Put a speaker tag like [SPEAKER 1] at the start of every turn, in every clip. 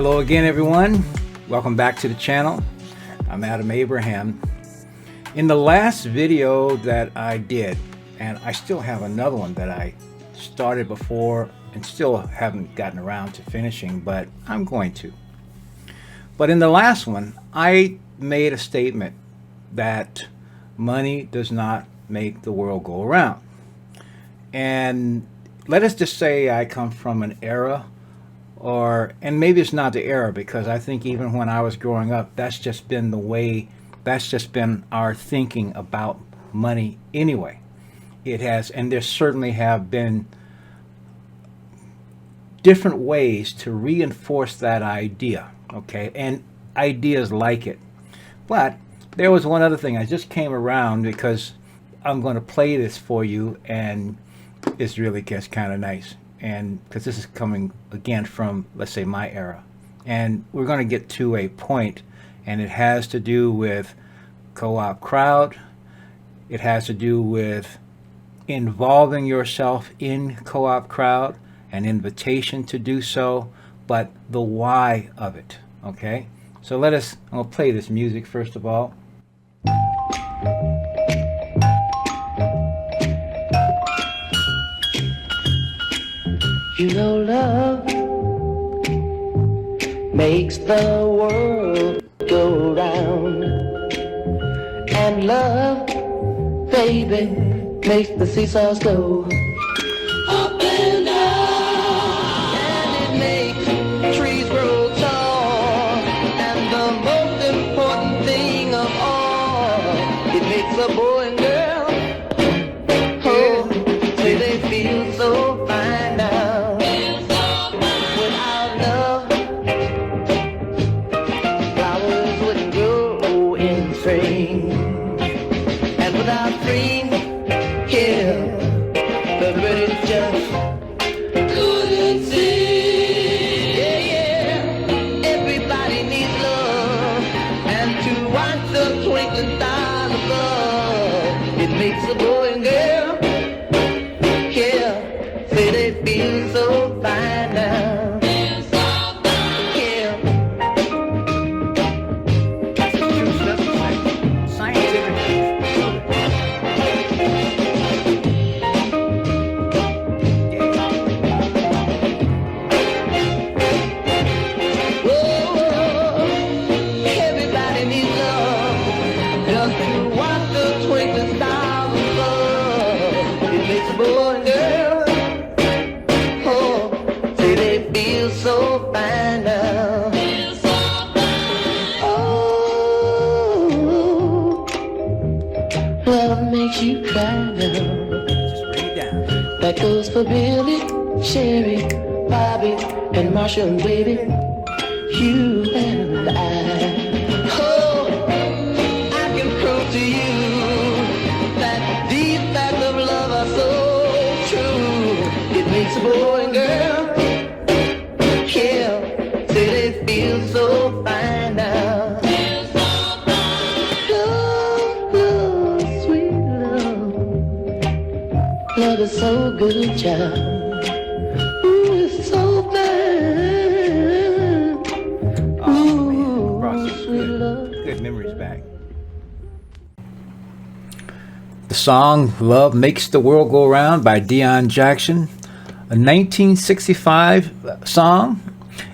[SPEAKER 1] Hello again, everyone. Welcome back to the channel. I'm Adam Abraham. In the last video that I did, and I still have another one that I started before and still haven't gotten around to finishing, but I'm going to. But in the last one, I made a statement that money does not make the world go around. And let us just say I come from an era, and maybe it's not the era, because I think even when I was growing up, that's just been the way, that's just been our thinking about money anyway. It has, and there certainly have been different ways to reinforce that idea, okay, and ideas like it. But there was one other thing I just came around, because I'm going to play this for you, and it's really gets kind of nice, and because this is coming again from, let's say, my era, and we're going to get to a point, and it has to do with co-op crowd. It has to do with involving yourself in co-op crowd, an invitation to do so, but the why of it. Okay, so I'm gonna play this music first of all.
[SPEAKER 2] You know, love makes the world go round, and love, baby, makes the seesaws go up and down, and it makes trees grow tall, and the most important thing of all, it makes a boy and girl, oh, say they feel so fine now. Without love, flowers wouldn't grow in spring, and without spring, yeah, the birds just couldn't sing. Yeah, yeah, everybody needs love, and to watch the twinkling stars above, it makes a boy and girl, yeah, say they feel so fine now. Yeah,
[SPEAKER 1] That's the true stuff, like scientific proof.
[SPEAKER 2] whoa, everybody needs love, just to watch the twinkling stars above, it makes a boy and girl, oh, say they feel so fine now. Oh, love makes you cry now.
[SPEAKER 1] Just bring it down.
[SPEAKER 2] That goes for Billy, Sherry, Bobby, and Marsha, and baby, you and I. Oh, I can prove to you that these facts of love are so true. It makes a boy and girl, yeah, say they feel so fine now. Love, love, sweet love. Love is so good, child. Ooh, it's so fine.
[SPEAKER 1] Oh man, brought some
[SPEAKER 2] Sweet love.
[SPEAKER 1] good memories back. The song "Love Makes the World Go Round" by Deon Jackson, a 1965 song,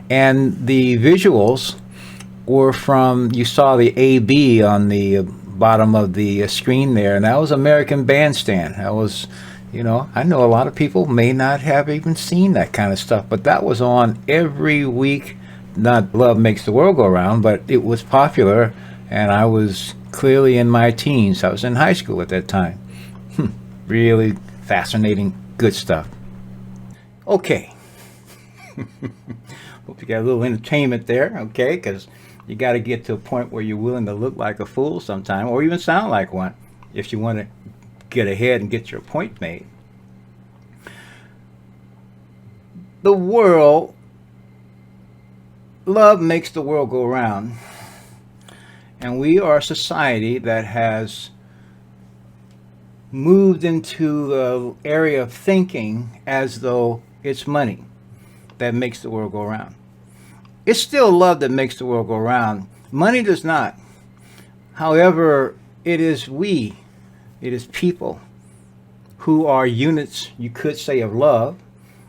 [SPEAKER 1] and the visuals were from, you saw the AB on the bottom of the screen there, and that was American Bandstand. That was, you know, I know a lot of people may not have even seen that kind of stuff, but that was on every week. Not Love Makes the World Go Round, but it was popular, and I was clearly in my teens. I was in high school at that time. Really fascinating, good stuff. Okay. Hope you got a little entertainment there, okay? Because you got to get to a point where you're willing to look like a fool sometime, or even sound like one, if you want to get ahead and get your point made. The world, love makes the world go round, and we are a society that has moved into the area of thinking as though it's money that makes the world go round. It's still love that makes the world go round. Money does not. However, it is people who are units, you could say, of love,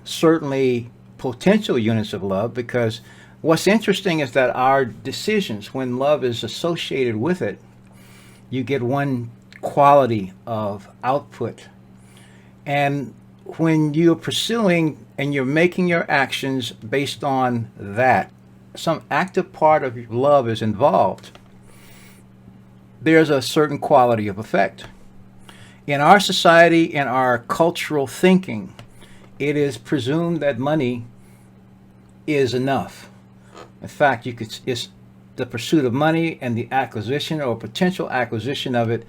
[SPEAKER 1] certainly potential units of love, because what's interesting is that our decisions, when love is associated with it, you get one quality of output. And when you're pursuing and you're making your actions based on that, some active part of love is involved, there's a certain quality of effect. In our society, in our cultural thinking, it is presumed that money is enough. In fact, it's the pursuit of money and the acquisition or potential acquisition of it.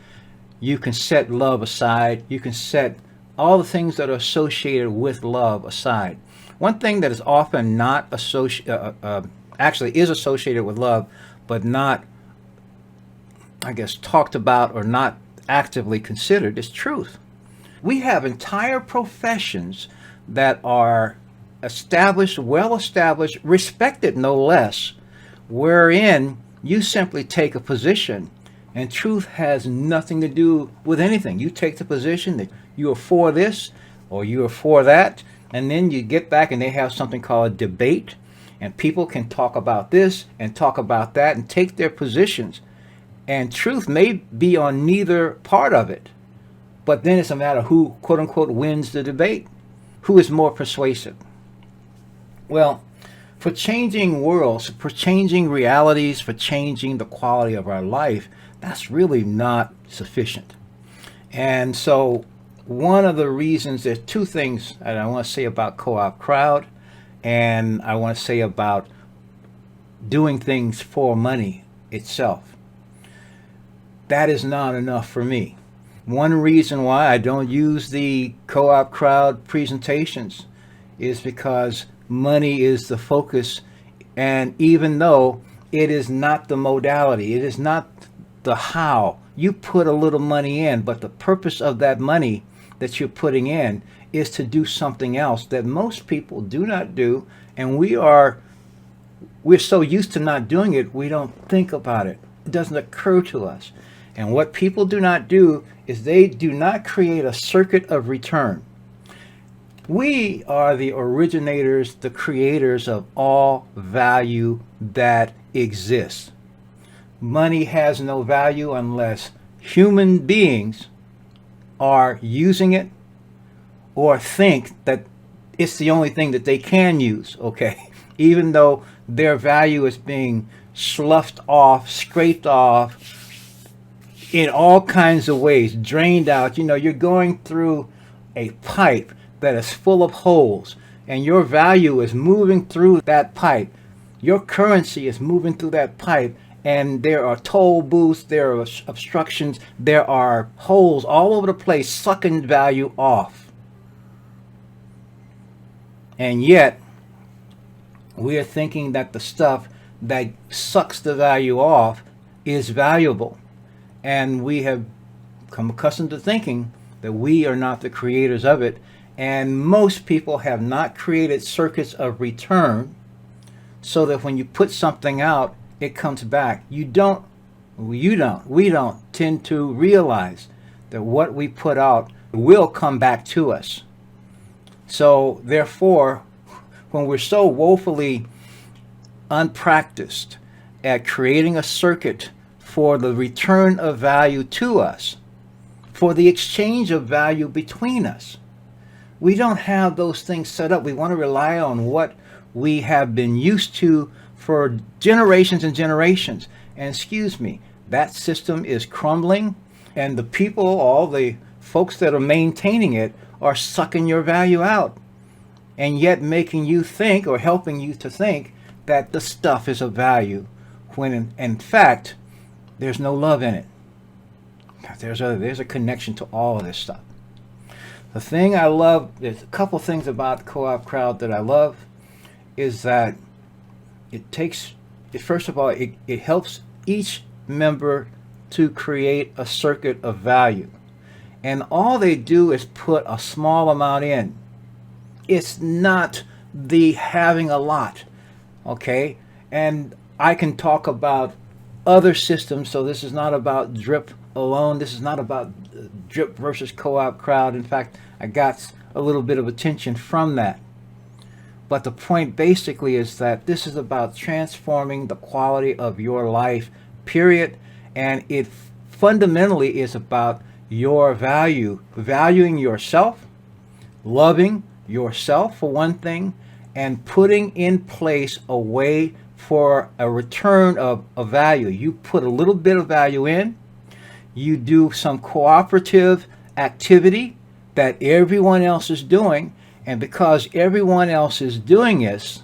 [SPEAKER 1] You can set love aside. You can set all the things that are associated with love aside. One thing that is often not actually is associated with love, but not, I guess, talked about or not actively considered, is truth. We have entire professions that are established, well established, respected no less, wherein you simply take a position and truth has nothing to do with anything. You take the position that you are for this or you are for that, and then you get back and they have something called a debate, and people can talk about this and talk about that and take their positions, and truth may be on neither part of it, but then it's a matter of who, quote unquote, wins the debate, who is more persuasive. Well, for changing worlds, for changing realities, for changing the quality of our life, that's really not sufficient. And so one of the reasons, there's two things that I want to say about Co-op Crowd, and I want to say about doing things for money itself. That is not enough for me. One reason why I don't use the Co-op Crowd presentations is because money is the focus, and even though it is not the modality, it is not the how, you put a little money in, but the purpose of that money that you're putting in is to do something else that most people do not do, and we're so used to not doing it, we don't think about it. It doesn't occur to us. And what people do not do is they do not create a circuit of return. We are the originators, the creators of all value that exists. Money has no value unless human beings are using it or think that it's the only thing that they can use, okay? Even though their value is being sloughed off, scraped off, in all kinds of ways, drained out. You know, you're going through a pipe that is full of holes, and your value is moving through that pipe. Your currency is moving through that pipe, and there are toll booths, there are obstructions, there are holes all over the place sucking value off. And yet, we are thinking that the stuff that sucks the value off is valuable. And we have come accustomed to thinking that we are not the creators of it. And most people have not created circuits of return so that when you put something out, it comes back. We don't tend to realize that what we put out will come back to us. So therefore, when we're so woefully unpracticed at creating a circuit for the return of value to us, for the exchange of value between us, we don't have those things set up. We want to rely on what we have been used to for generations and generations. And excuse me, that system is crumbling, and the people, all the folks that are maintaining it, are sucking your value out, and yet making you think, or helping you to think, that the stuff is of value, when in fact, there's no love in it. There's a connection to all of this stuff. The thing I love, there's a couple things about the Co-op Crowd that I love, is that first of all, it helps each member to create a circuit of value. And all they do is put a small amount in. It's not the having a lot, okay? And I can talk about other systems, so this is not about drip alone. This is not about drip versus co-op crowd. In fact, I got a little bit of attention from that. But the point basically is that this is about transforming the quality of your life, period. And it fundamentally is about your valuing yourself, loving yourself for one thing, and putting in place a way for a return of value. You put a little bit of value in, you do some cooperative activity that everyone else is doing, and because everyone else is doing this,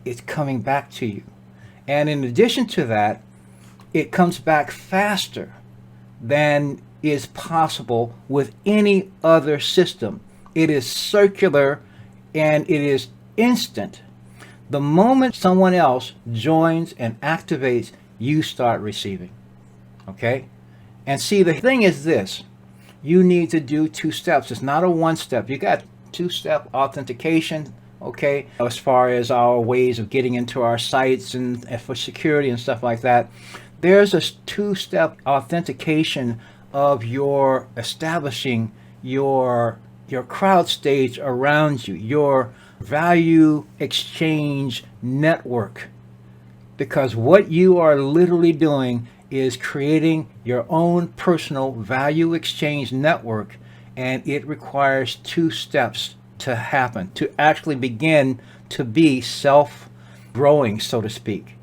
[SPEAKER 1] it's coming back to you. And in addition to that, it comes back faster than is possible with any other system. It is circular and it is instant. The moment someone else joins and activates, you start receiving. Okay? And see, the thing is this. You need to do 2 steps. It's not a 1 step. You got 2-step authentication, okay, as far as our ways of getting into our sites and for security and stuff like that. There's a 2-step authentication of your establishing your crowd stage around you, your value exchange network. Because what you are literally doing is creating your own personal value exchange network, and it requires 2 steps to happen, to actually begin to be self-growing, so to speak.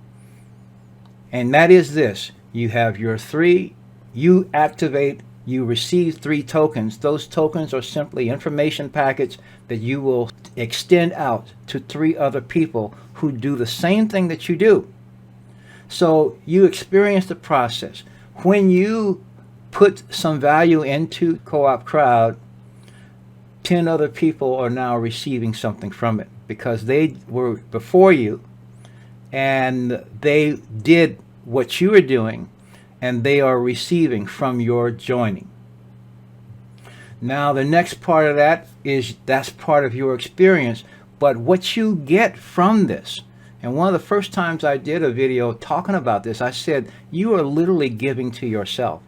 [SPEAKER 1] And that is this. You have your 3, you activate, you receive 3 tokens. Those tokens are simply information packets that you will extend out to 3 other people who do the same thing that you do. So you experience the process. When you put some value into Co-op Crowd, 10 other people are now receiving something from it because they were before you and they did what you were doing, and they are receiving from your joining. Now the next part of that is that's part of your experience, but what you get from this, and one of the first times I did a video talking about this, I said, you are literally giving to yourself.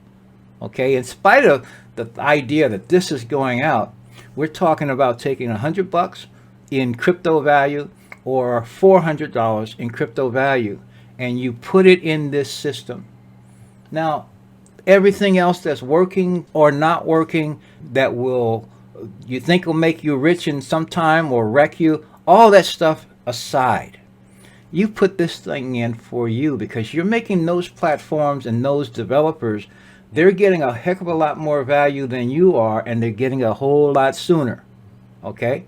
[SPEAKER 1] Okay, in spite of the idea that this is going out, we're talking about taking $100 in crypto value or $400 in crypto value, and you put it in this system. Now, everything else that's working or not working that you think will make you rich in some time or wreck you, all that stuff aside. You put this thing in for you because you're making those platforms and those developers, they're getting a heck of a lot more value than you are, and they're getting a whole lot sooner. Okay?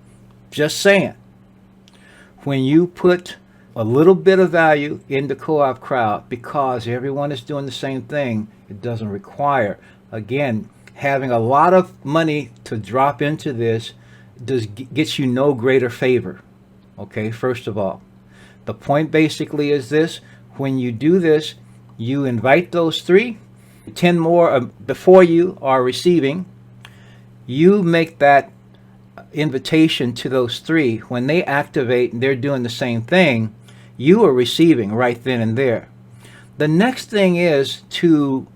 [SPEAKER 1] Just saying. When you put a little bit of value in the Co-op Crowd, because everyone is doing the same thing, it doesn't require, again, having a lot of money to drop into this gets you no greater favor. Okay, first of all. The point basically is this. When you do this, you invite those 3, 10 more before you are receiving. You make that invitation to those 3. When they activate and they're doing the same thing, you are receiving right then and there. The next thing is to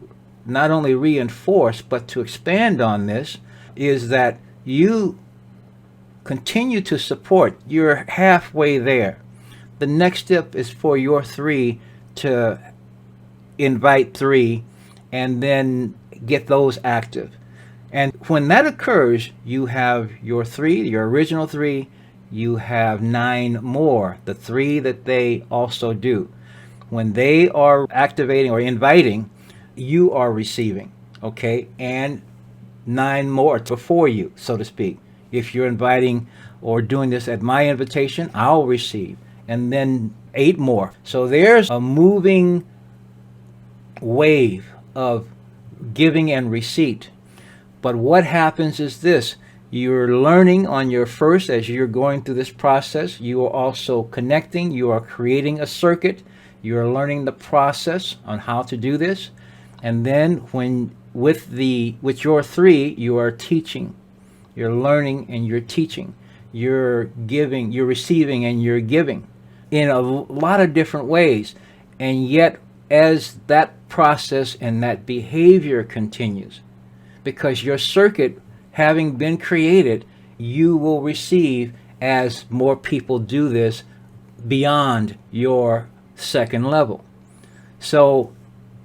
[SPEAKER 1] not only reinforce but to expand on this, is that you continue to support. You're halfway there. The next step is for your 3 to invite 3 and then get those active. And when that occurs, you have your 3, your original 3, you have 9 more, the 3 that they also do. When they are activating or inviting, you are receiving, okay? And 9 more before you, so to speak. If you're inviting or doing this at my invitation, I'll receive. And then 8 more. So there's a moving wave of giving and receipt. But what happens is this. You're learning on your first, as you're going through this process, you are also connecting, you are creating a circuit, you're learning the process on how to do this. And then when with your 3, you are teaching. You're learning and you're teaching. you're giving, you're receiving, and you're giving in a lot of different ways. And yet, as that process and that behavior continues, because your circuit having been created, you will receive as more people do this beyond your second level. So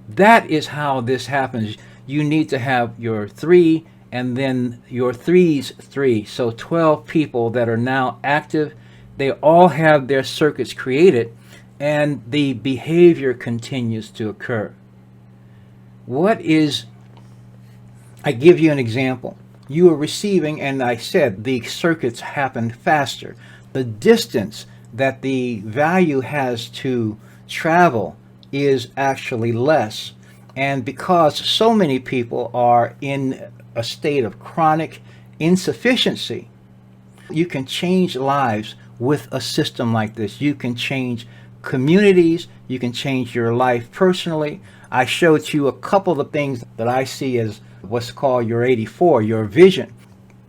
[SPEAKER 1] that is how this happens. You need to have your 3 and then your 3's 3. So 12 people that are now active, they all have their circuits created, and the behavior continues to occur. I give you an example. You are receiving, and I said the circuits happen faster. The distance that the value has to travel is actually less. And because so many people are in a state of chronic insufficiency, you can change lives with a system like this. You can change communities. You can change your life personally. I showed you a couple of things that I see as what's called your 84, your vision.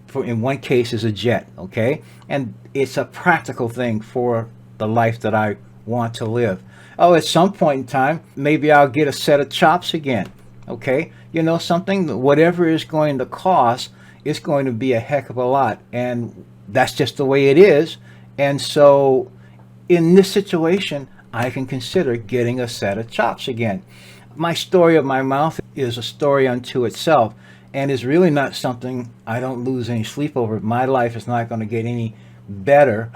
[SPEAKER 1] For in one case is a jet, okay? And it's a practical thing for the life that I want to live. Oh, at some point in time, maybe I'll get a set of chops again, okay? You know something? Whatever is going to cost, it's going to be a heck of a lot. And that's just the way it is. And so in this situation, I can consider getting a set of chops again. My story of my mouth is a story unto itself, and is really not something I don't lose any sleep over. My life is not going to get any better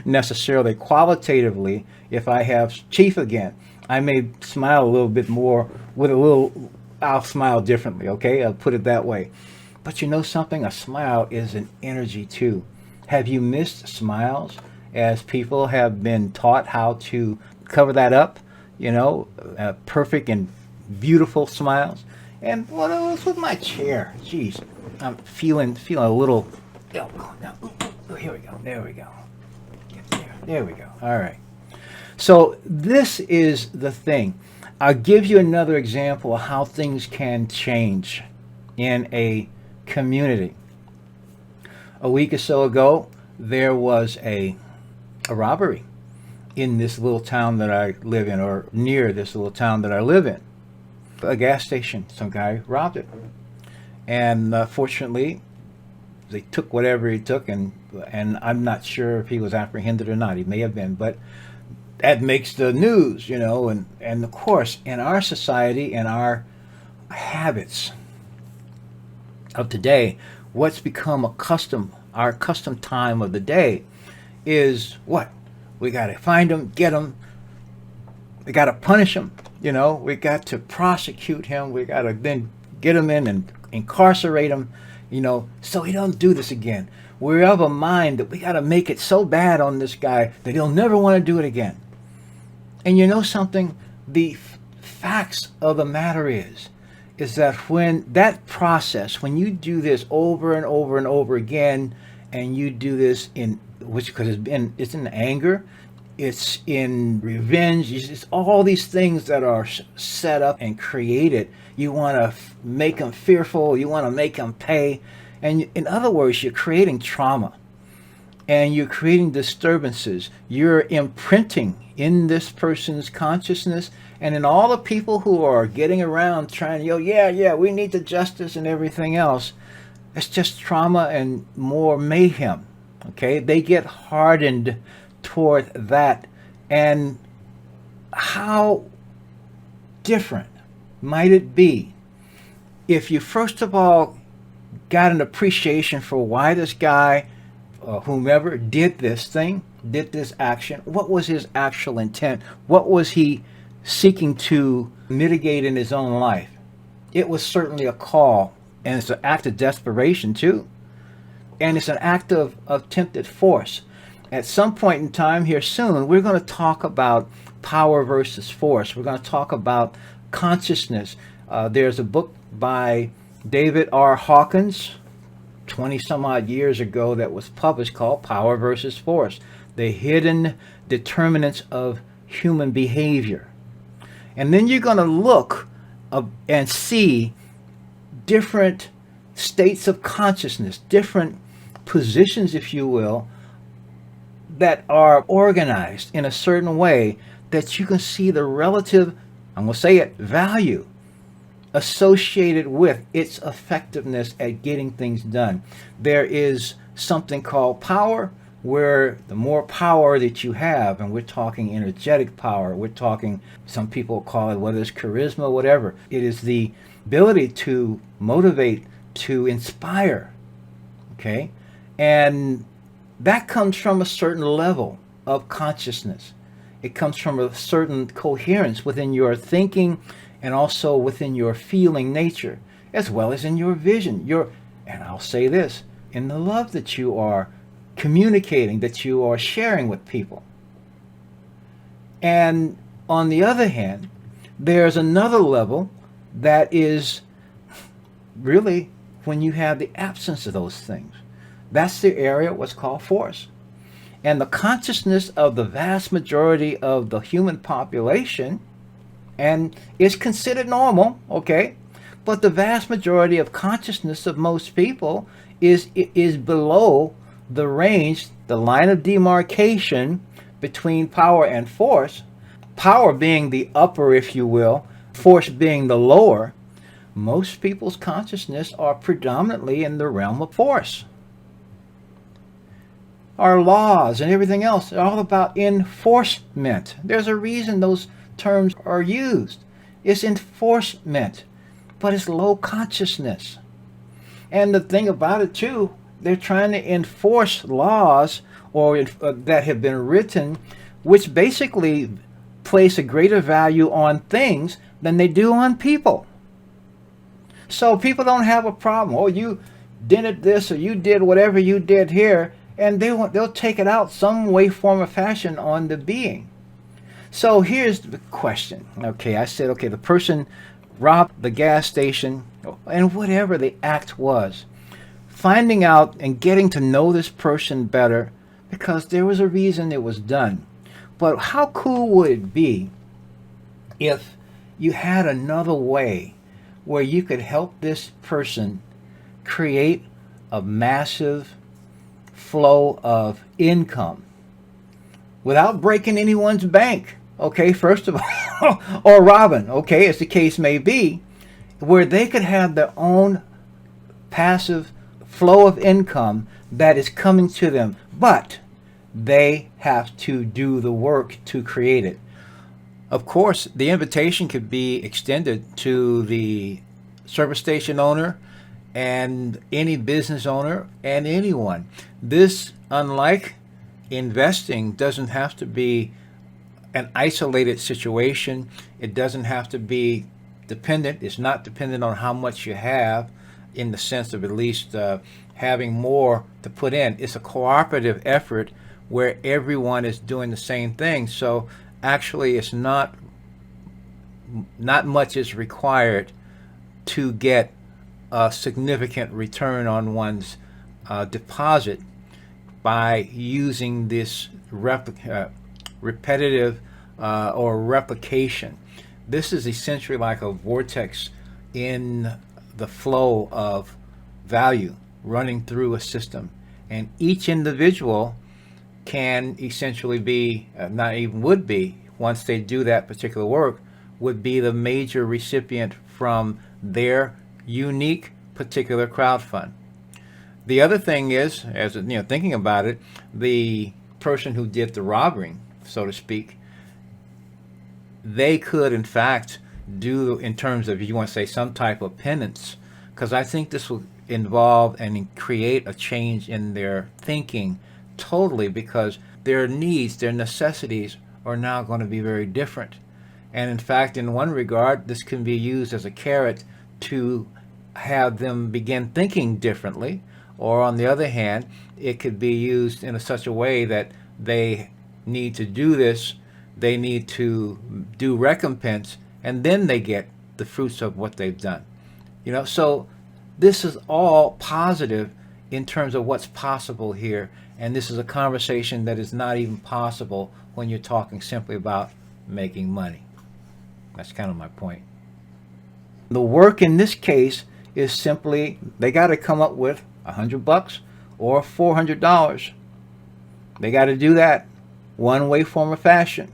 [SPEAKER 1] necessarily qualitatively if I have chief again. I may smile a little bit more with I'll smile differently, okay? I'll put it that way. But you know something? A smile is an energy too. Have you missed smiles as people have been taught how to cover that up? You know, perfect and beautiful smiles. And what else with my chair? Jeez, I'm feeling a little. Oh, here we go. There we go. There we go. All right. So this is the thing. I'll give you another example of how things can change in a community. A week or so ago, there was a robbery in this little town that I live in, or near this little town that I live in. A gas station, some guy robbed it. And fortunately, they took whatever he took, and I'm not sure if he was apprehended or not. He may have been, but that makes the news, you know. And of course, in our society and our habits of today, what's become our custom time of the day is what? We got to find them, get them. We got to punish them, you know. We got to prosecute him. We got to then get him in and incarcerate him, you know, so he don't do this again. We're of a mind that we got to make it so bad on this guy that he'll never want to do it again. And you know something? The facts of the matter is that when that process, when you do this over and over and over again, and you do this because it's in anger, it's in revenge, it's all these things that are set up and created. You want to make them fearful, you want to make them pay. And in other words, you're creating trauma and you're creating disturbances. You're imprinting in this person's consciousness and in all the people who are getting around trying to, yeah, we need the justice and everything else. It's just trauma and more mayhem. Okay, they get hardened toward that. And how different might it be if you first of all got an appreciation for why this guy, whomever, did this thing, did this action? What was his actual intent? What was he seeking to mitigate in his own life? It was certainly a call, and it's an act of desperation too. And it's an act of attempted force. At some point in time here soon, we're going to talk about power versus force. We're going to talk about consciousness. There's a book by David R. Hawkins, 20 some odd years ago, that was published called Power versus Force, the Hidden Determinants of Human Behavior. And then you're going to look and see different states of consciousness, different positions, if you will, that are organized in a certain way that you can see the relative, I'm going to say it, value associated with its effectiveness at getting things done. There is something called power, where the more power that you have, and we're talking energetic power, we're talking, some people call it, whether it's charisma, whatever, it is the ability to motivate, to inspire, okay? And that comes from a certain level of consciousness. It comes from a certain coherence within your thinking and also within your feeling nature, as well as in your vision, and I'll say this, in the love that you are communicating, that you are sharing with people. And on the other hand, there's another level that is really when you have the absence of those things. That's the area what's called force. And the consciousness of the vast majority of the human population, and it's considered normal, okay, but the vast majority of consciousness of most people is below the range, the line of demarcation between power and force, power being the upper, if you will, force being the lower. Most people's consciousness are predominantly in the realm of force. Our laws and everything else are all about enforcement. There's a reason those terms are used. It's enforcement, but it's low consciousness. And the thing about it too, they're trying to enforce laws or that have been written, which basically place a greater value on things than they do on people. So people don't have a problem. Oh, you did this or you did whatever you did here, and they'll take it out some way, form, or fashion on the being. So here's the question. Okay, I said, okay, the person robbed the gas station and whatever the act was. Finding out and getting to know this person better because there was a reason it was done. But how cool would it be if you had another way where you could help this person create a massive flow of income without breaking anyone's bank, okay, first of all, or robbing, okay, as the case may be, where they could have their own passive flow of income that is coming to them, but they have to do the work to create it. Of course, the invitation could be extended to the service station owner and any business owner and anyone. This, unlike investing, doesn't have to be an isolated situation. It doesn't have to be dependent. It's not dependent on how much you have, in the sense of at least having more to put in. It's a cooperative effort where everyone is doing the same thing. So actually it's not much is required to get a significant return on one's deposit by using this repetitive or replication. This is essentially like a vortex in the flow of value running through a system, and each individual can essentially be, not even would be, once they do that particular work, would be the major recipient from their unique particular crowd fund. The other thing is, as you know, thinking about it, the person who did the robbery, so to speak, they could in fact do, in terms of, you want to say, some type of penance, because I think this will involve and create a change in their thinking totally, because their needs, their necessities are now going to be very different. And in fact, in one regard, this can be used as a carrot to have them begin thinking differently, or on the other hand, it could be used in such a way that they need to do this, they need to do recompense, and then they get the fruits of what they've done. You know, so this is all positive in terms of what's possible here, and this is a conversation that is not even possible when you're talking simply about making money. That's kind of my point. The work in this case is simply, they got to come up with $100 or $400. They got to do that one way, form, or fashion.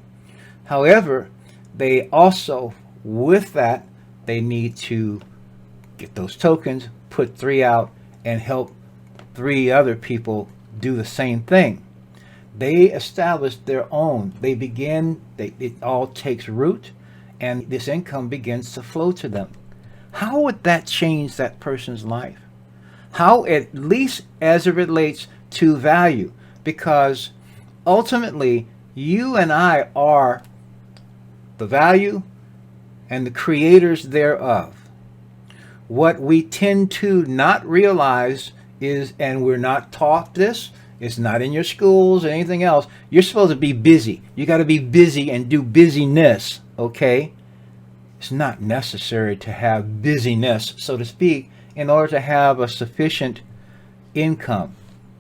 [SPEAKER 1] However, they also, with that, they need to get those tokens, put 3 out, and help 3 other people do the same thing. They establish their own. It all takes root, and this income begins to flow to them. How would that change that person's life? How, at least as it relates to value? Because ultimately, you and I are the value and the creators thereof. What we tend to not realize is, and we're not taught this, it's not in your schools or anything else, you're supposed to be busy. You got to be busy and do busyness, okay? It's not necessary to have busyness, so to speak, in order to have a sufficient income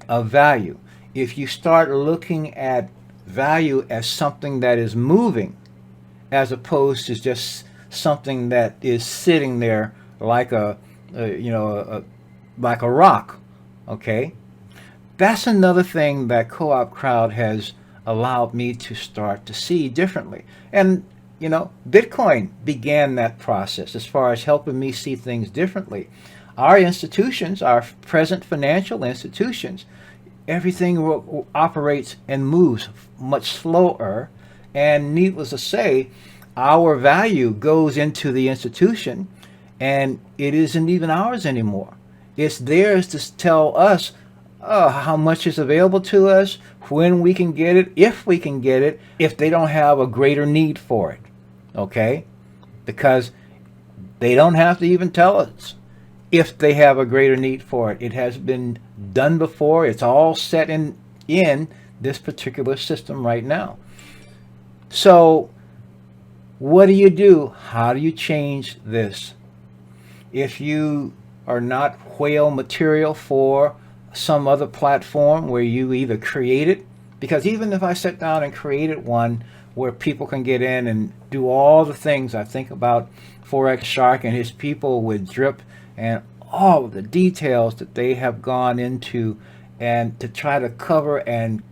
[SPEAKER 1] of value. If you start looking at value as something that is moving, as opposed to just something that is sitting there like like a rock, okay? That's another thing that Co-op Crowd has allowed me to start to see differently. And Bitcoin began that process as far as helping me see things differently. Our institutions, our present financial institutions, everything operates and moves much slower. And needless to say, our value goes into the institution, and it isn't even ours anymore. It's theirs to tell us how much is available to us, when we can get it, if we can get it, if they don't have a greater need for it. Okay? Because they don't have to even tell us if they have a greater need for it. It has been done before. It's all set in this particular system right now. So what do? How do you change this? If you are not whale material for some other platform where you either create it, because even if I sat down and created one where people can get in and do all the things, I think about Forex Shark and his people with Drip and all of the details that they have gone into, and to try to cover and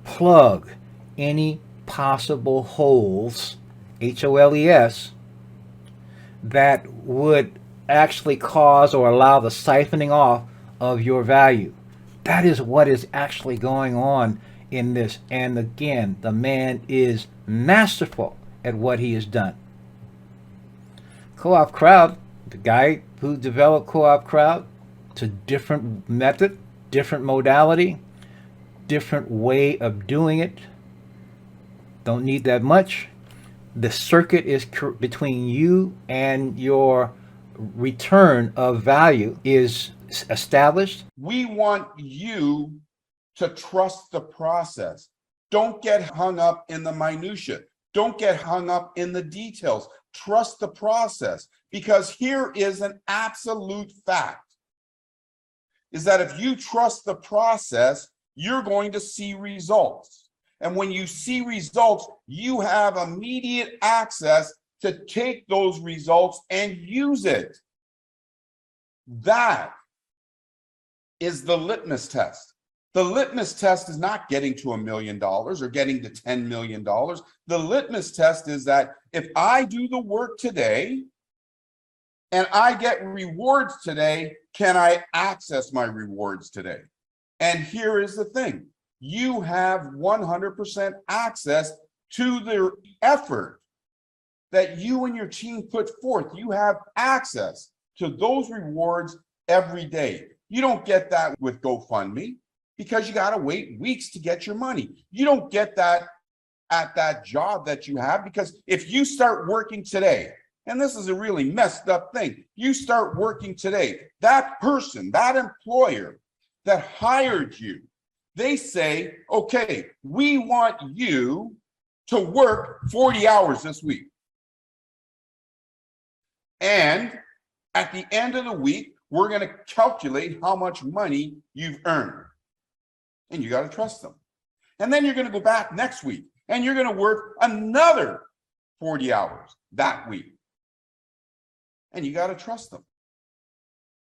[SPEAKER 1] plug any possible holes, HOLES, that would actually cause or allow the siphoning off of your value. That is what is actually going on in this. And again, the man is masterful at what he has done. Co-op Crowd, the guy who developed Co-op Crowd, it's a different method, different modality, different way of doing it. Don't need that much. The circuit is between you and your return of value is established.
[SPEAKER 3] We want you to trust the process. Don't get hung up in the minutia. Don't get hung up in the details. Trust the process, because here is an absolute fact, is that if you trust the process, you're going to see results. And when you see results, you have immediate access to take those results and use it. That is the litmus test. The litmus test is not getting to $1 million or getting to $10 million. The litmus test is that if I do the work today and I get rewards today, can I access my rewards today? And here is the thing. You have 100% access to the effort that you and your team put forth. You have access to those rewards every day. You don't get that with GoFundMe, because you got to wait weeks to get your money. You don't get that at that job that you have, because if you start working today, and this is a really messed up thing, you start working today, that person, that employer that hired you, they say, okay, we want you to work 40 hours this week. And at the end of the week, we're going to calculate how much money you've earned. And you got to trust them. And then you're going to go back next week and you're going to work another 40 hours that week. And you got to trust them.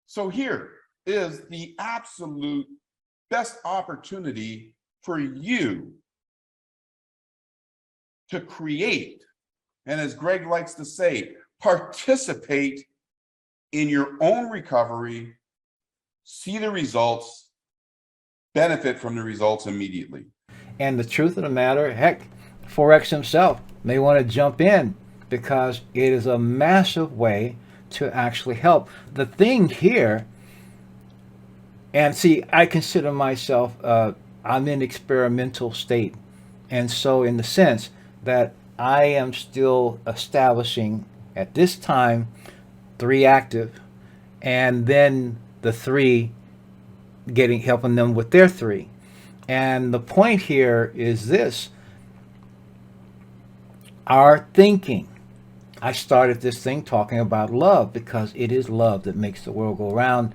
[SPEAKER 3] So here is the absolute best opportunity for you to create, and as Greg likes to say, participate in your own recovery, see the results, benefit from the results immediately.
[SPEAKER 1] And the truth of the matter, heck, Forex himself may want to jump in, because it is a massive way to actually help. The thing here, and see, I consider myself, I'm in experimental state. And so in the sense that I am still establishing at this time 3 active, and then the 3 helping them with their 3. And the point here is this: our thinking. I started this thing talking about love, because it is love that makes the world go round.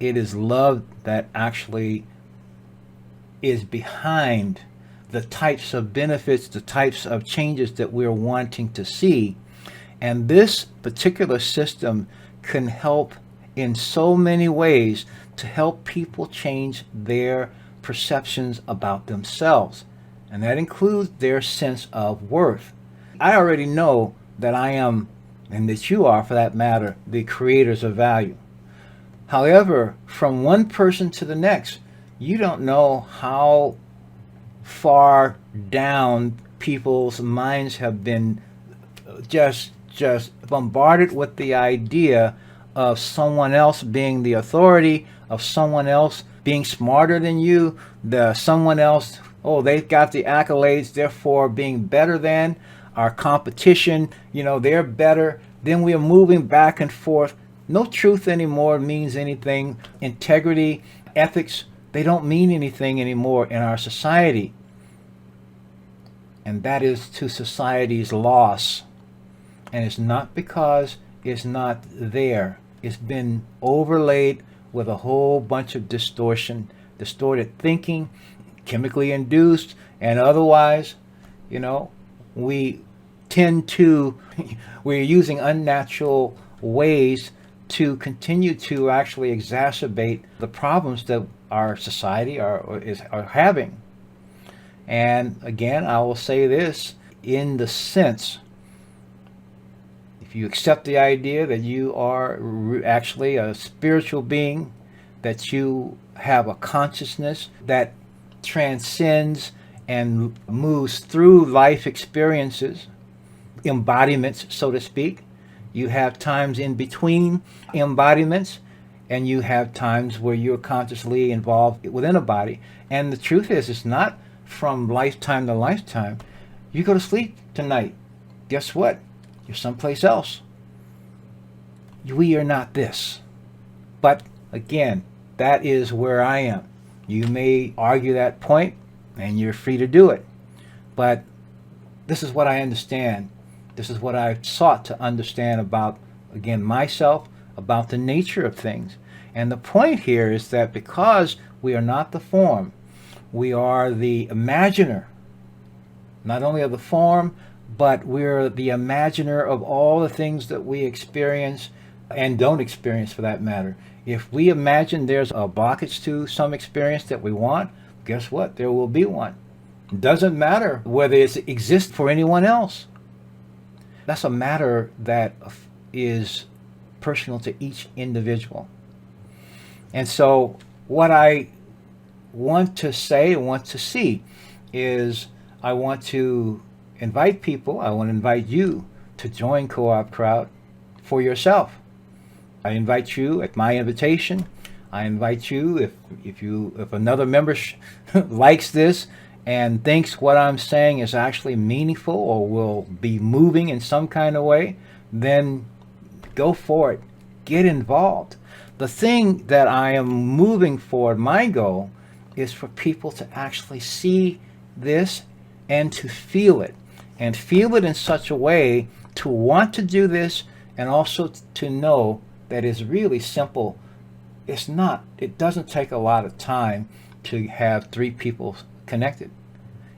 [SPEAKER 1] It is love that actually is behind the types of benefits, the types of changes that we're wanting to see. And this particular system can help in so many ways to help people change their perceptions about themselves. And that includes their sense of worth. I already know that I am, and that you are for that matter, the creators of value. However, from one person to the next, you don't know how far down people's minds have been just bombarded with the idea of someone else being the authority, of someone else being smarter than you, someone else, oh, they've got the accolades, therefore being better than our competition, they're better. Then we are moving back and forth. No truth anymore means anything. Integrity, ethics, they don't mean anything anymore in our society. And that is to society's loss. And it's not because it's not there. It's been overlaid with a whole bunch of distorted thinking, chemically induced and otherwise. We tend to, we're using unnatural ways to continue to actually exacerbate the problems that our society are having. And again, I will say this, in the sense, if you accept the idea that you are actually a spiritual being, that you have a consciousness that transcends and moves through life experiences, embodiments, so to speak. You have times in between embodiments, and you have times where you're consciously involved within a body. And the truth is, it's not from lifetime to lifetime. You go to sleep tonight, guess what? You're someplace else. We are not this. But again, that is where I am. You may argue that point, and you're free to do it. But this is what I understand. This is what I've sought to understand about, again, myself, about the nature of things. And the point here is that because we are not the form, we are the imaginer, not only of the form, but we're the imaginer of all the things that we experience and don't experience, for that matter. If we imagine there's a blockage to some experience that we want, guess what? There will be one. It doesn't matter whether it exists for anyone else. That's a matter that is personal to each individual. And so what I want to say and want to see is, I want to invite people, I want to invite you to join Co-op Crowd for yourself. I invite you at my invitation. I invite you, if another member likes this and thinks what I'm saying is actually meaningful or will be moving in some kind of way, then go for it. Get involved. The thing that I am moving forward, my goal, is for people to actually see this and to feel it. And feel it in such a way to want to do this, and also to know that it's really simple. It doesn't take a lot of time to have 3 people connected.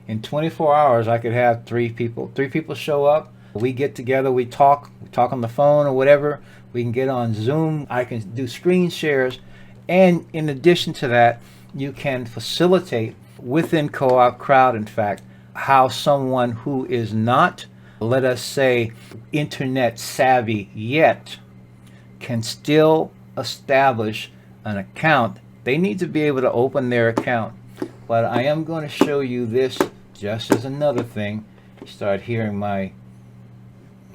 [SPEAKER 1] In 24 hours, I could have 3 people. 3 people show up, we get together, we talk on the phone or whatever. We can get on Zoom. I can do screen shares, And in addition to that, you can facilitate within Co-op Crowd, in fact, how someone who is not, let us say, internet savvy yet can still establish an account. They need to be able to open their account. But I am going to show you this just as another thing. Start hearing my,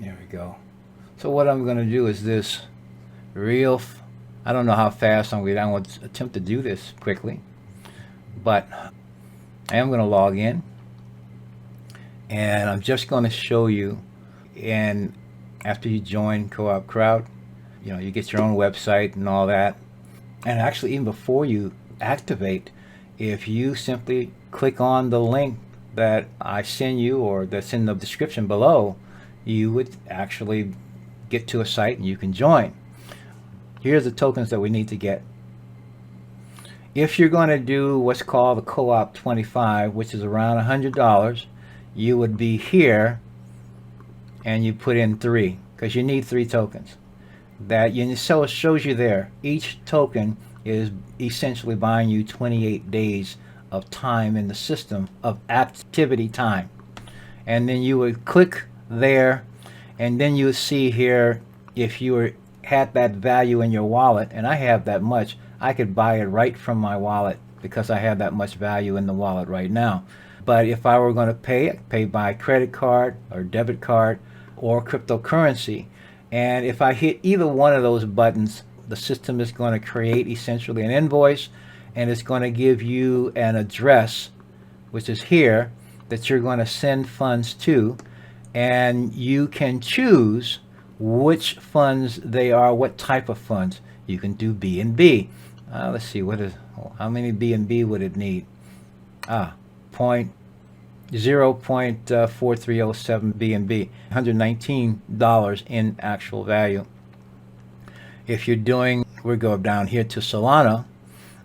[SPEAKER 1] there we go. So what I'm going to do is this I don't know how fast I'm going to, I won't attempt to do this quickly, but I am going to log in, and I'm just going to show you. And after you join Co-op Crowd, you know, you get your own website and all that. And actually, even before you activate, if you simply click on the link that I send you or that's in the description below, you would actually get to a site and you can join. Here's the tokens that we need to get. If you're going to do what's called the Co-op 25, which is around $100, you would be here and you put in 3, because you need 3 tokens. So it shows you there. Each token is essentially buying you 28 days of time in the system of activity time. And then you would click there, and then you would see here if you had that value in your wallet, and I have that much, I could buy it right from my wallet because I have that much value in the wallet right now. But if I were going to pay by credit card or debit card or cryptocurrency, and if I hit either one of those buttons, the system is going to create essentially an invoice, and it's going to give you an address, which is here, that you're going to send funds to, and you can choose which funds they are, what type of funds. You can do BNB. Let's see, how many BNB would it need? 0.4307 BNB, $119 in actual value. If you're doing, we go down here to Solana,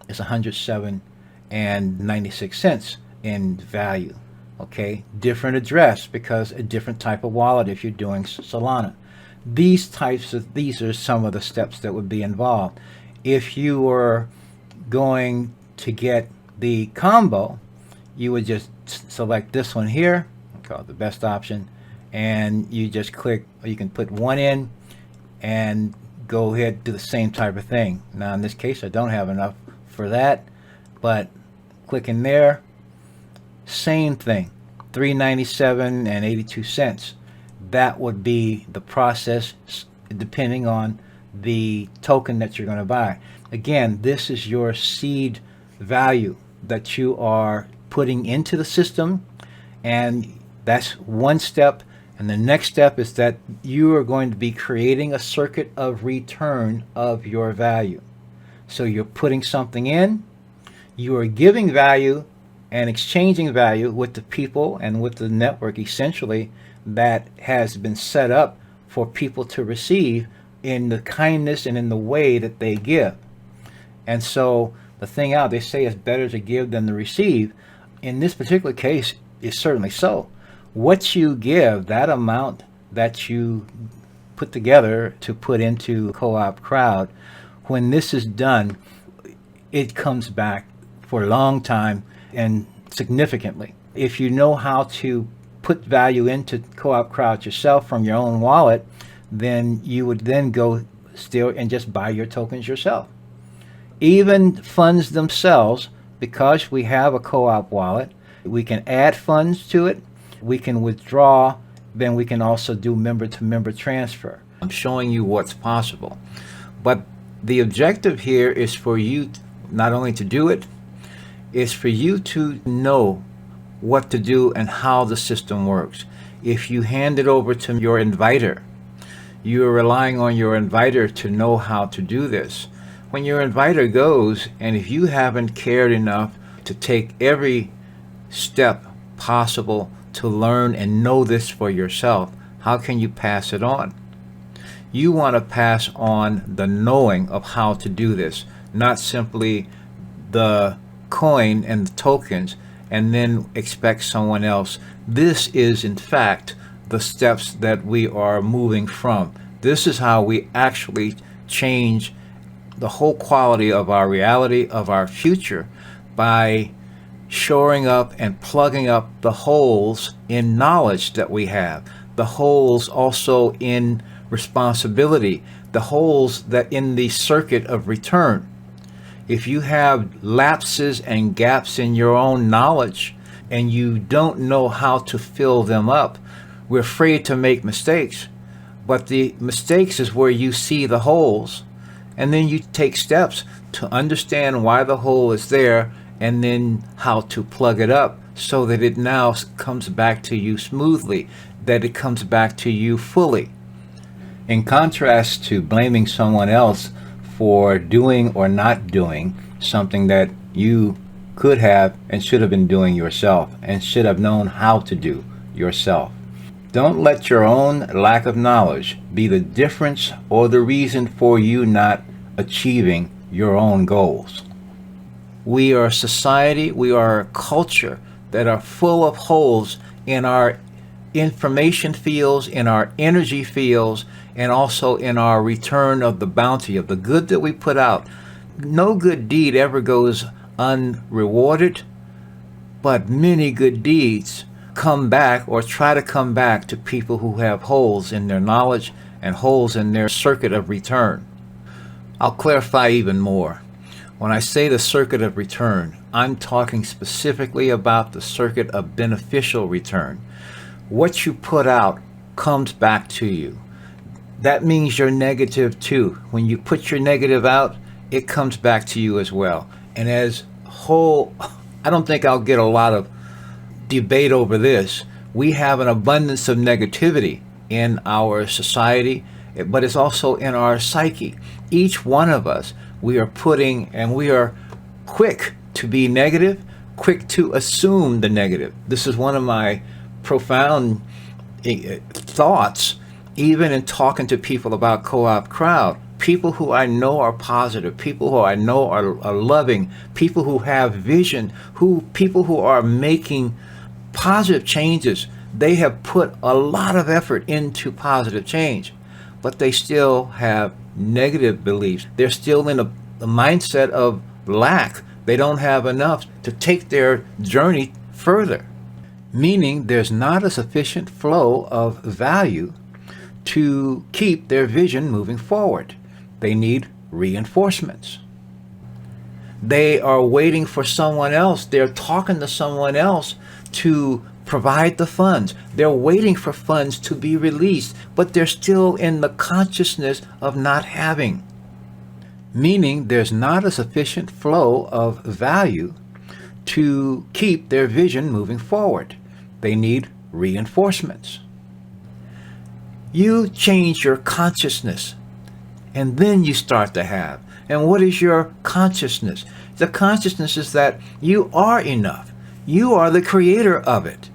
[SPEAKER 1] it's 107.96 cents in value. Okay, different address because a different type of wallet if you're doing Solana. These are some of the steps that would be involved. If you were going to get the combo, you would just select this one here, call it the best option, and you just click, or you can put 1 in and go ahead and do the same type of thing. Now in this case I don't have enough for that, but click in there, same thing, $397.82. That would be the process depending on the token that you're going to buy. Again, this is your seed value that you are putting into the system, and that's one step. And the next step is that you are going to be creating a circuit of return of your value. So you're putting something in, you are giving value and exchanging value with the people and with the network essentially that has been set up for people to receive in the kindness and in the way that they give. And so the thing out, they say it's better to give than to receive. In this particular case, it's certainly so. What you give, that amount that you put together to put into Co-op Crowd, when this is done, it comes back for a long time and significantly. If you know how to put value into Co-op Crowd yourself from your own wallet, then you would then go still and just buy your tokens yourself. Even funds themselves, because we have a Co-op wallet, we can add funds to it, we can withdraw, then we can also do member-to-member transfer. I'm showing you what's possible. But the objective here is for you not only to do it, it's for you to know what to do and how the system works. If you hand it over to your inviter, you are relying on your inviter to know how to do this. When your inviter goes, and if you haven't cared enough to take every step possible to learn and know this for yourself, how can you pass it on? You want to pass on the knowing of how to do this, not simply the coin and the tokens and then expect someone else. This is in fact the steps that we are moving from. This is how we actually change the whole quality of our reality, of our future, by shoring up and plugging up the holes in knowledge that we have, the holes also in responsibility, the holes that in the circuit of return. If you have lapses and gaps in your own knowledge and you don't know how to fill them up, we're afraid to make mistakes. But the mistakes is where you see the holes, and then you take steps to understand why the hole is there, and then how to plug it up so that it now comes back to you smoothly, that it comes back to you fully. In contrast to blaming someone else for doing or not doing something that you could have and should have been doing yourself and should have known how to do yourself. Don't let your own lack of knowledge be the difference or the reason for you not achieving your own goals. We are a society, we are a culture that are full of holes in our information fields, in our energy fields, and also in our return of the bounty of the good that we put out. No good deed ever goes unrewarded, but many good deeds come back or try to come back to people who have holes in their knowledge and holes in their circuit of return. I'll clarify even more. When I say the circuit of return, I'm talking specifically about the circuit of beneficial return. What you put out comes back to you. That means you're negative too. When you put your negative out, it comes back to you as well. And as whole, I don't think I'll get a lot of debate over this. We have an abundance of negativity in our society, but it's also in our psyche. Each one of us, we are putting, and we are quick to be negative, quick to assume the negative. This is one of my profound thoughts, even in talking to people about Co-op Crowd. People who I know are positive, people who I know are loving, people who have vision, people who are making positive changes. They have put a lot of effort into positive change, but they still have negative beliefs. They're still in a mindset of lack. They don't have enough to take their journey further, meaning there's not a sufficient flow of value to keep their vision moving forward. They need reinforcements. They are waiting for someone else. They're talking to someone else to provide the funds. They're waiting for funds to be released, but they're still in the consciousness of not having, meaning there's not a sufficient flow of value to keep their vision moving forward. They need reinforcements. You change your consciousness, and then you start to have. And what is your consciousness? The consciousness is that you are enough. You are the creator of it.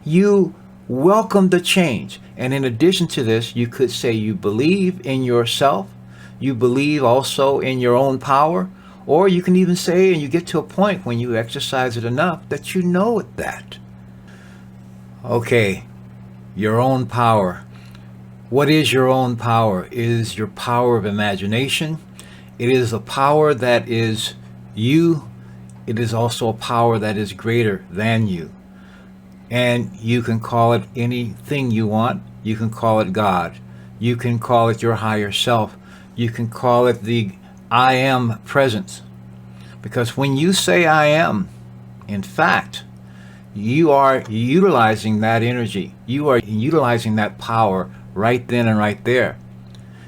[SPEAKER 1] You welcome the change. And in addition to this, you could say you believe in yourself. You believe also in your own power. Or you can even say, and you get to a point when you exercise it enough, that you know that. Okay, your own power. What is your own power? It is your power of imagination. It is a power that is you. It is also a power that is greater than you. And you can call it anything you want. You can call it God. You can call it your higher self. You can call it the I am presence. Because when you say I am, in fact, you are utilizing that energy. You are utilizing that power right then and right there.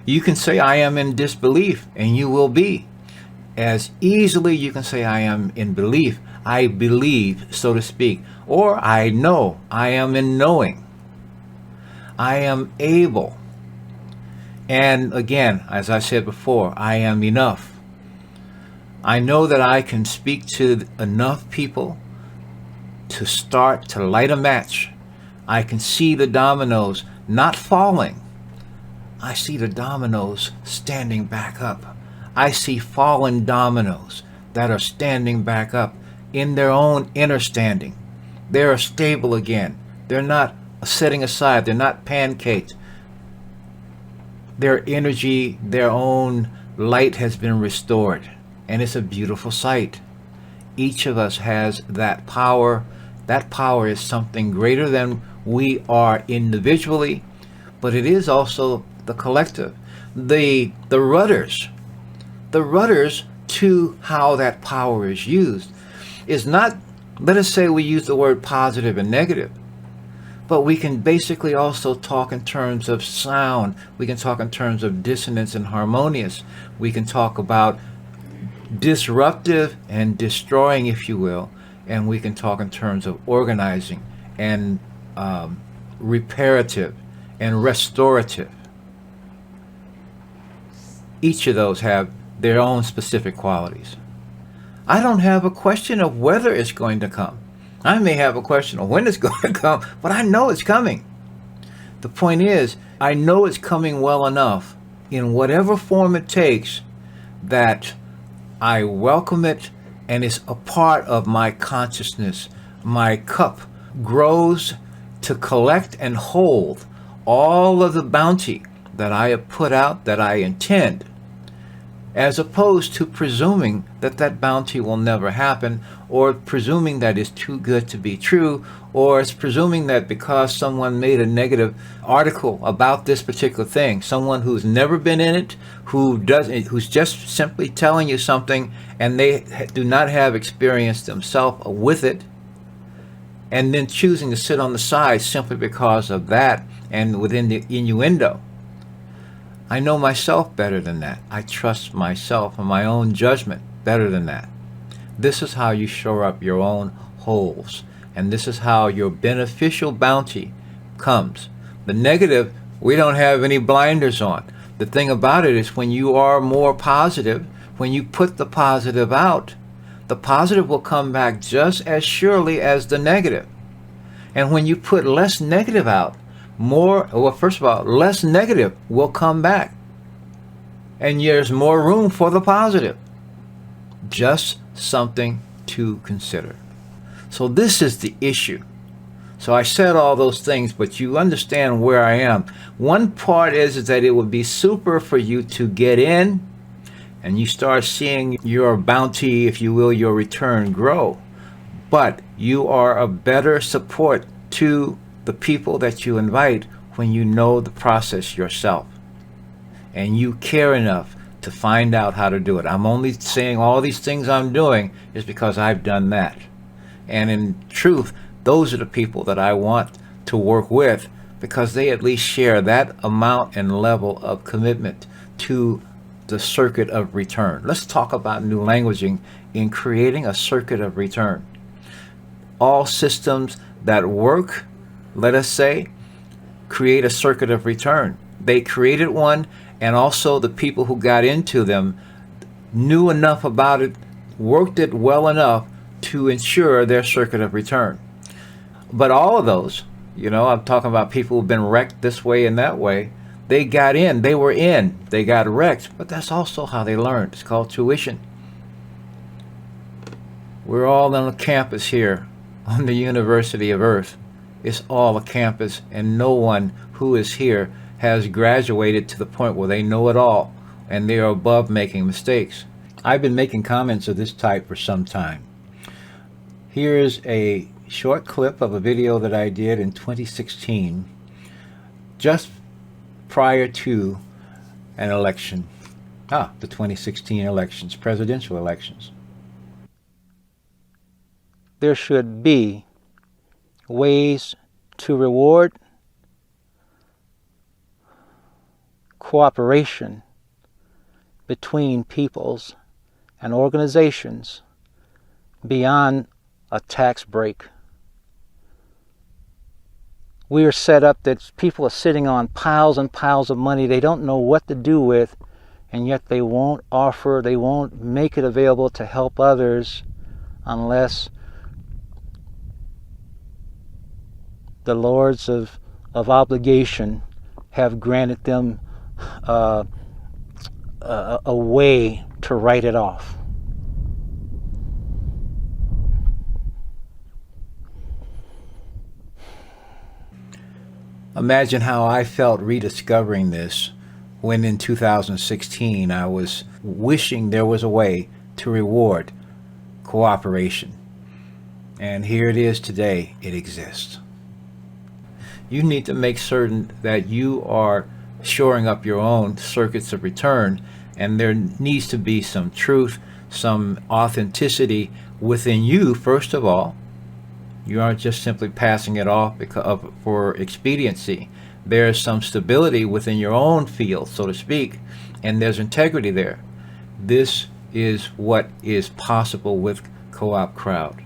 [SPEAKER 1] You can say I am in disbelief, and you will be. As easily you can say I am in belief. I believe, so to speak. Or I know. I am in knowing. I am able. And again, as I said before, I am enough. I know that I can speak to enough people to start to light a match. I can see the dominoes not falling. I see the dominoes standing back up. I see fallen dominoes that are standing back up in their own inner standing. They are stable again. They're not setting aside. They're not pancaked. Their energy, their own light has been restored, and it's a beautiful sight. Each of us has that power. That power is something greater than we are individually, but it is also the collective. The rudders to how that power is used is not, let us say we use the word positive and negative, but we can basically also talk in terms of sound. We can talk in terms of dissonance and harmonious. We can talk about disruptive and destroying, if you will, and we can talk in terms of organizing and reparative and restorative. Each of those have their own specific qualities. I don't have a question of whether it's going to come. I may have a question of when it's going to come, but I know it's coming. The point is, I know it's coming well enough in whatever form it takes that I welcome it, and it's a part of my consciousness. My cup grows to collect and hold all of the bounty that I have put out, that I intend, as opposed to presuming that that bounty will never happen, or presuming that it's too good to be true, or it's presuming that because someone made a negative article about this particular thing, someone who's never been in it, who's just simply telling you something and they do not have experience themselves with it, and then choosing to sit on the side simply because of that and within the innuendo. I know myself better than that. I trust myself and my own judgment better than that. This is how you shore up your own holes, and this is how your beneficial bounty comes. The negative, we don't have any blinders on. The thing about it is, when you are more positive, when you put the positive out, the positive will come back just as surely as the negative. And when you put less negative out, first of all, less negative will come back, and there's more room for the positive. Just something to consider. So this is the issue. So I said all those things, but you understand where I am. One part is that it would be super for you to get in and you start seeing your bounty, if you will, your return grow. But you are a better support to the people that you invite when you know the process yourself and you care enough to find out how to do it. I'm only saying all these things I'm doing is because I've done that. And in truth, those are the people that I want to work with, because they at least share that amount and level of commitment to the circuit of return. Let's talk about new languaging in creating a circuit of return. All systems that work, let us say, create a circuit of return. They created one, and also the people who got into them knew enough about it, worked it well enough to ensure their circuit of return. But all of those, I'm talking about people who've been wrecked this way and that way, they got in, they got wrecked, but that's also how they learned. It's called tuition. We're all on a campus here on the University of Earth. It's all a campus, and no one who is here has graduated to the point where they know it all and they are above making mistakes. I've been making comments of this type for some time. Here is a short clip of a video that I did in 2016, just prior to an election. The 2016 elections, presidential elections. There should be ways to reward cooperation between peoples and organizations beyond a tax break. We are set up that people are sitting on piles and piles of money they don't know what to do with, and yet they won't make it available to help others unless the lords of obligation have granted them a way to write it off. Imagine how I felt rediscovering this when in 2016 I was wishing there was a way to reward cooperation. And here it is today, it exists. You need to make certain that you are shoring up your own circuits of return, and there needs to be some truth, some authenticity within you, first of all. You aren't just simply passing it off for expediency. There's some stability within your own field, so to speak, and there's integrity there. This is what is possible with Co-op Crowd.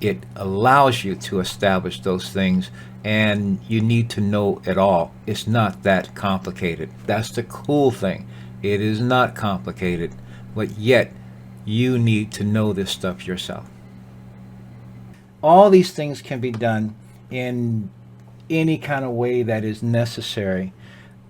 [SPEAKER 1] It allows you to establish those things, and you need to know it all. It's not that complicated. That's the cool thing. It is not complicated, but yet you need to know this stuff yourself. All these things can be done in any kind of way that is necessary.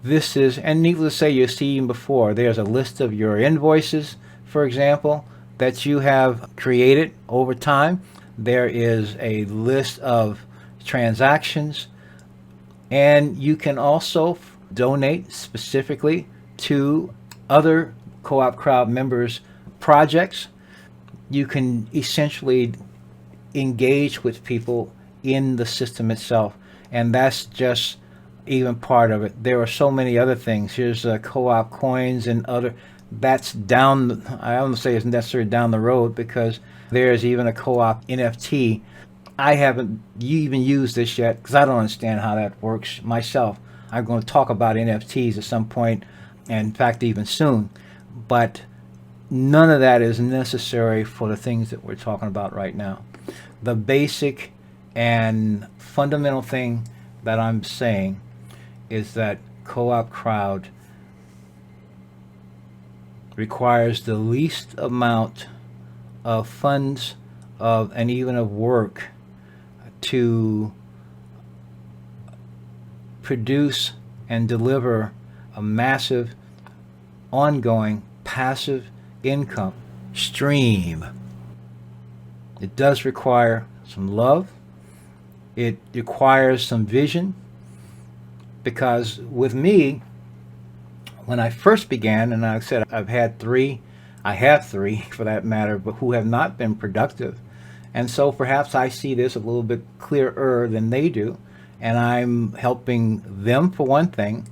[SPEAKER 1] This is, and needless to say, you've seen before, there's a list of your invoices, for example, that you have created over time. There is a list of transactions, and you can also donate specifically to other Co-op Crowd members' projects. You can essentially engage with people in the system itself, and that's just even part of it. There are so many other things. Here's co-op coins and other, that's down, I don't say it's necessarily down the road, because there's even a co-op NFT. I haven't even used this yet because I don't understand how that works myself. I'm going to talk about NFTs at some point, and in fact even soon, but none of that is necessary for the things that we're talking about right now. The basic and fundamental thing that I'm saying is that Co-op Crowd requires the least amount of funds and even of work to produce and deliver a massive, ongoing, passive income stream. It does require some love. It requires some vision, because with me, when I first began, and I said I have three for that matter, but who have not been productive. And so perhaps I see this a little bit clearer than they do, and I'm helping them for one thing,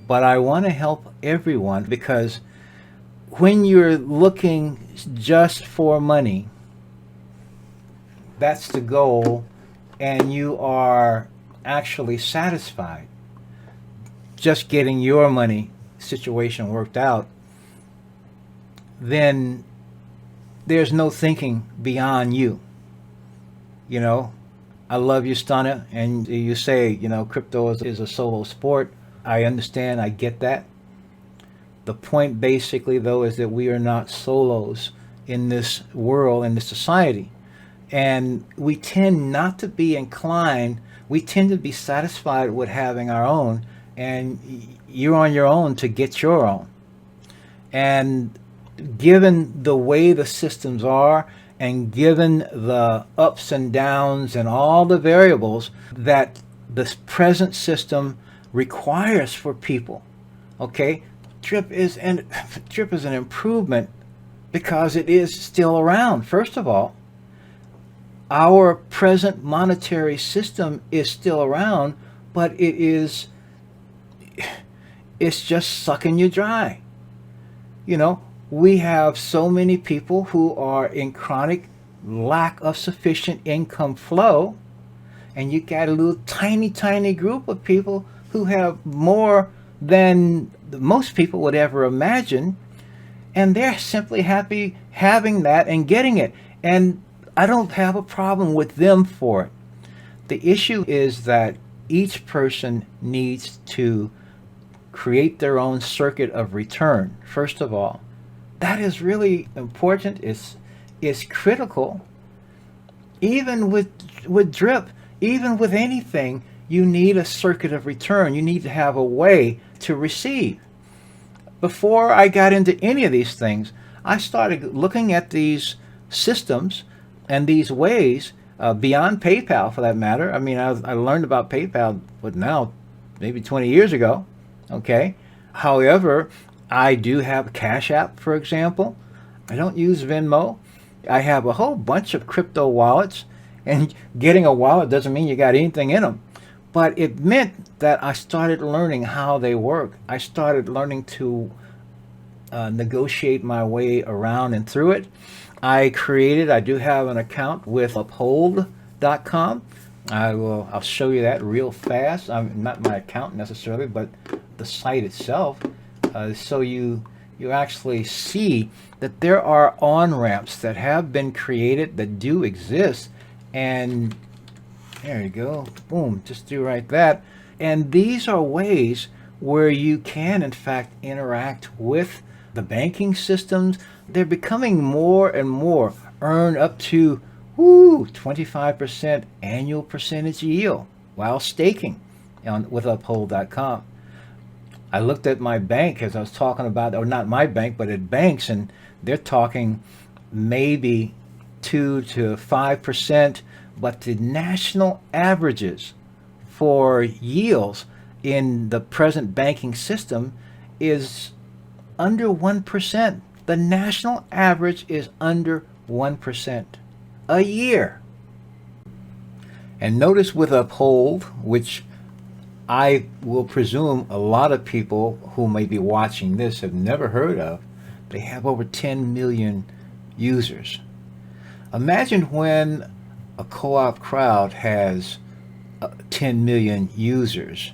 [SPEAKER 1] but I want to help everyone, because when you're looking just for money, that's the goal, and you are actually satisfied just getting your money situation worked out, then there's no thinking beyond you. You know, I love you, Stunner, and you say, you know, crypto is a solo sport. I understand, I get that. The point basically, though, is that we are not solos in this world, in this society. And we tend not to be inclined, we tend to be satisfied with having our own, and you're on your own to get your own. And given the way the systems are, and given the ups and downs and all the variables that this present system requires for people, okay, Drip is an improvement because it is still around. First of all, our present monetary system is still around, but it's just sucking you dry. You know, we have so many people who are in chronic lack of sufficient income flow, and you got a little tiny group of people who have more than most people would ever imagine, and they're simply happy having that and getting it. And I don't have a problem with them for it. The issue is that each person needs to create their own circuit of return. First of all, that is really important. It's critical. Even with Drip, even with anything, you need a circuit of return. You need to have a way to receive. Before I got into any of these things, I started looking at these systems and these ways beyond PayPal, for that matter. I mean, I learned about PayPal, but now maybe 20 years ago. Okay, However, I do have Cash App, for example. I don't use Venmo. I have a whole bunch of crypto wallets, and getting a wallet doesn't mean you got anything in them. But it meant that I started learning how they work. I started learning to negotiate my way around and through it. I do have an account with uphold.com. I'll show you that real fast. I'm not my account necessarily, but the site itself. So you actually see that there are on-ramps that have been created that do exist. And there you go. Boom. Just do right that. And these are ways where you can, in fact, interact with the banking systems. They're becoming more and more, earn up to 25% annual percentage yield while staking with uphold.com. I looked at my bank as I was talking about, or not my bank, but at banks, and they're talking maybe 2 to 5%, but the national averages for yields in the present banking system is under 1%. The national average is under 1% a year. And notice with Uphold, which I will presume a lot of people who may be watching this have never heard of, they have over 10 million users. Imagine when a co-op crowd has 10 million users.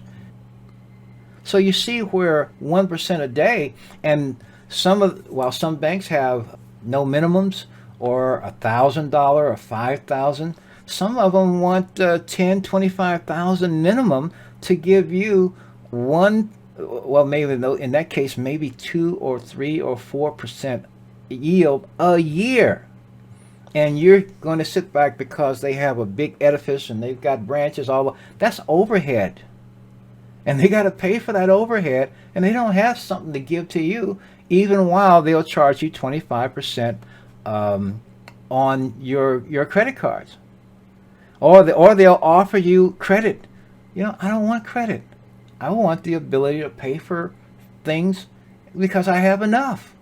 [SPEAKER 1] So you see where 1% a day, and while some banks have no minimums or $1,000 or $5,000, some of them want 10, 25,000 minimum to give you maybe in that case, maybe 2 or 3 or 4% yield a year. And you're going to sit back because they have a big edifice and they've got branches all over. That's overhead. And they got to pay for that overhead, and they don't have something to give to you, even while they'll charge you 25% on your credit cards. Or they'll offer you credit. I don't want credit. I want the ability to pay for things because I have enough.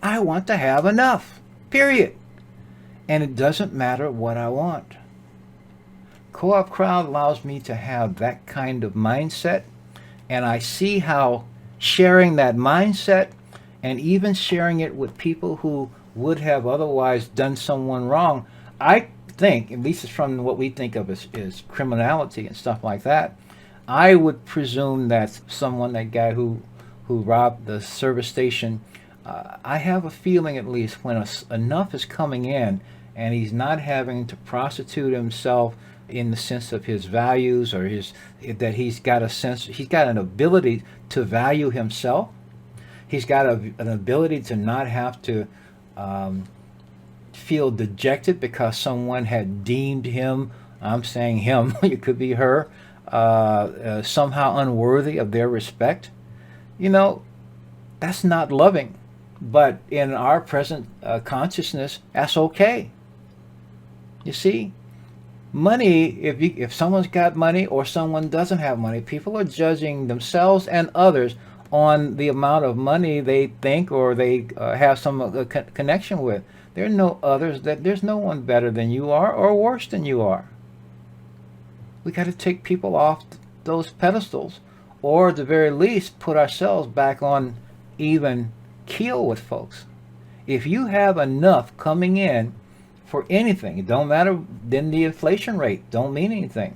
[SPEAKER 1] I want to have enough, period. And it doesn't matter what I want. Co-op crowd allows me to have that kind of mindset, and I see how sharing that mindset and even sharing it with people who would have otherwise done someone wrong, I think, at least from what we think of as criminality and stuff like that, I would presume that that guy who robbed the service station, I have a feeling at least when enough is coming in and he's not having to prostitute himself in the sense of his values or that he's got an ability to value himself. He's got an ability to not have to feel dejected because someone had deemed him, I'm saying him, it could be her, somehow unworthy of their respect. That's not loving. But in our present consciousness, that's okay. You see, money, if someone's got money or someone doesn't have money, people are judging themselves and others on the amount of money they think or they have some connection with. There are no others, there's no one better than you are or worse than you are. We got to take people off those pedestals, or at the very least put ourselves back on even keel with folks. If you have enough coming in for anything, it don't matter, then the inflation rate don't mean anything.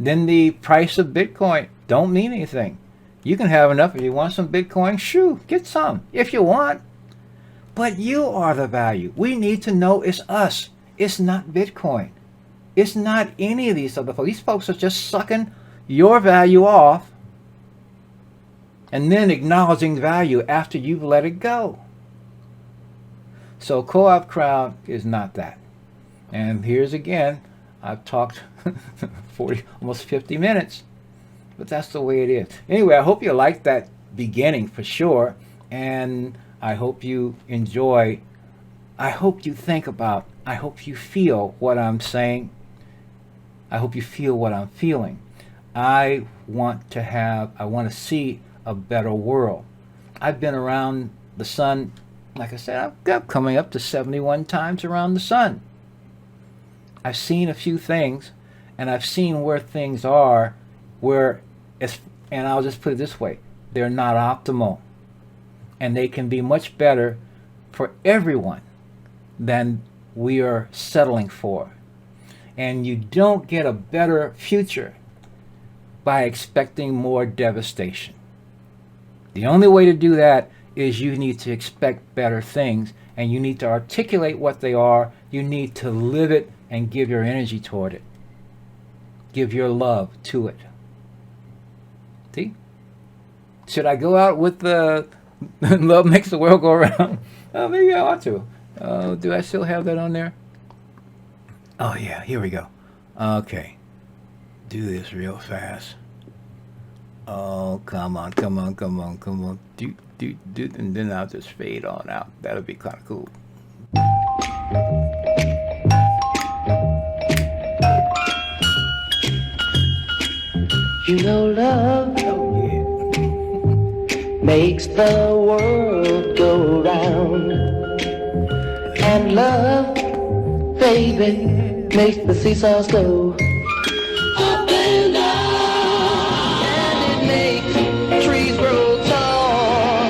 [SPEAKER 1] Then the price of Bitcoin don't mean anything. You can have enough. If you want some Bitcoin, shoo, get some if you want. But you are the value. We need to know it's us. It's not Bitcoin. It's not any of these other folks. These folks are just sucking your value off and then acknowledging value after you've let it go. So co-op crowd is not that. And here's again, I've talked 40, almost 50 minutes, but that's the way it is. Anyway, I hope you liked that beginning for sure. And I hope you enjoy, I hope you think about, I hope you feel what I'm saying. I hope you feel what I'm feeling. I want to see a better world. I've been around the sun, like I said, I'm coming up to 71 times around the sun. I've seen a few things, and I've seen where things are, where it's, and I'll just put it this way, they're not optimal. And they can be much better for everyone than we are settling for. And you don't get a better future by expecting more devastation. The only way to do that is you need to expect better things, and you need to articulate what they are. You need to live it and give your energy toward it. Give your love to it. See? Should I go out with the love makes the world go around? Oh, maybe I ought to. Do I still have that on there? Oh yeah, here we go. Okay. Do this real fast. Oh, come on. Do, and then I'll just fade on out. That'll be kind of cool.
[SPEAKER 2] You know love makes the world go round, and love, baby, makes the seesaws go up and down, and it makes trees grow tall,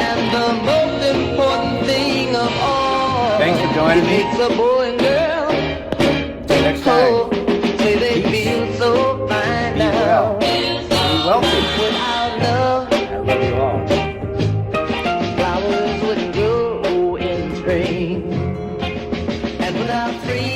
[SPEAKER 2] and the most important thing of all,
[SPEAKER 1] thanks for joining me.
[SPEAKER 2] Makes a boy and girl
[SPEAKER 1] Next time.
[SPEAKER 2] say they feel so fine
[SPEAKER 1] Be
[SPEAKER 2] now.
[SPEAKER 1] well. Be wealthy.
[SPEAKER 2] Without love,
[SPEAKER 1] I love you all.
[SPEAKER 2] flowers wouldn't grow in spring, and without free